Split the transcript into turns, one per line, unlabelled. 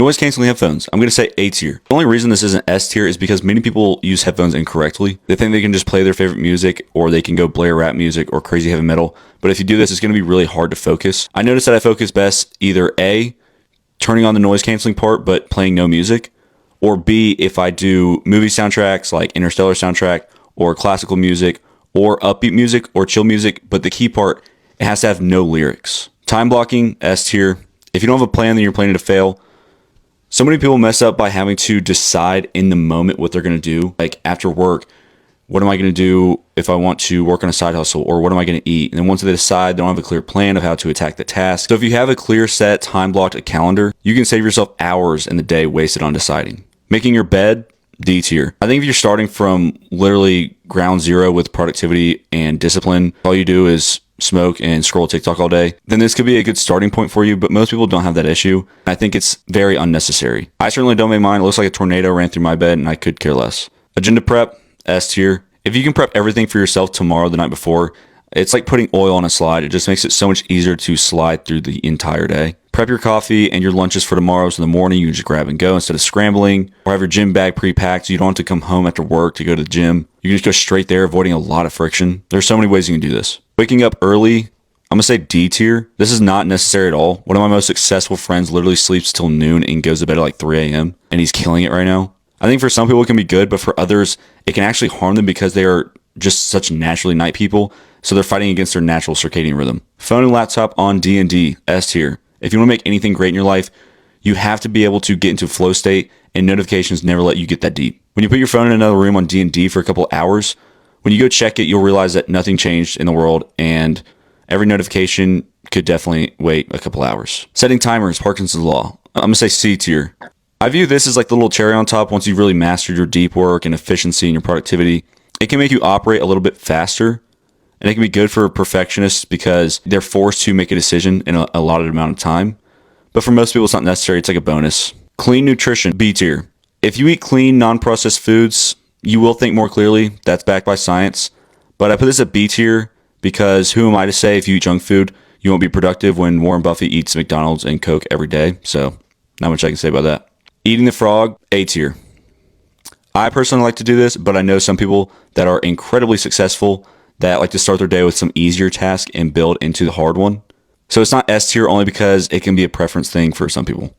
Noise canceling headphones. I'm going to say A tier. The only reason this isn't S tier is because many people use headphones incorrectly. They think they can just play their favorite music, or they can go blare rap music or crazy heavy metal. But if you do this, it's going to be really hard to focus. I noticed that I focus best either A, turning on the noise canceling part but playing no music, or B, if I do movie soundtracks like Interstellar soundtrack, or classical music, or upbeat music, or chill music. But the key part, it has to have no lyrics. Time blocking, S tier. If you don't have a plan, then you're planning to fail. So many people mess up by having to decide in the moment what they're going to do. Like after work, what am I going to do if I want to work on a side hustle, or what am I going to eat? And then once they decide, they don't have a clear plan of how to attack the task. So if you have a clear set, time blocked calendar, you can save yourself hours in the day wasted on deciding. Making your bed, D tier. I think if you're starting from literally ground zero with productivity and discipline, all you do is smoke and scroll TikTok all day, then this could be a good starting point for you, but most people don't have that issue. I think it's very unnecessary. I certainly don't make mine. It looks like a tornado ran through my bed and I could care less. Agenda prep, S tier. If you can prep everything for yourself tomorrow, the night before, it's like putting oil on a slide. It just makes it so much easier to slide through the entire day. Prep your coffee and your lunches for tomorrow, so in the morning you can just grab and go instead of scrambling, or have your gym bag pre-packed so you don't have to come home after work to go to the gym. You can just go straight there, avoiding a lot of friction. There's so many ways you can do this. Waking up early, I'm going to say D tier. This is not necessary at all. One of my most successful friends literally sleeps till noon and goes to bed at like 3 a.m. and he's killing it right now. I think for some people it can be good, but for others it can actually harm them because they are just such naturally night people, so they're fighting against their natural circadian rhythm. Phone and laptop on D&D, S tier. If you want to make anything great in your life, you have to be able to get into flow state, and notifications never let you get that deep. When you put your phone in another room on D&D for a couple hours, when you go check it, you'll realize that nothing changed in the world, and every notification could definitely wait a couple hours. Setting timers, Parkinson's law. I'm going to say C tier. I view this as like the little cherry on top once you've really mastered your deep work and efficiency and your productivity. It can make you operate a little bit faster, and it can be good for perfectionists because they're forced to make a decision in a allotted amount of time. But for most people, it's not necessary. It's like a bonus. Clean nutrition, B tier. If you eat clean, non-processed foods, you will think more clearly. That's backed by science. But I put this at B tier because who am I to say if you eat junk food, you won't be productive when Warren Buffett eats McDonald's and Coke every day. So not much I can say about that. Eating the frog, A tier. I personally like to do this, but I know some people that are incredibly successful that like to start their day with some easier task and build into the hard one. So it's not S tier only because it can be a preference thing for some people.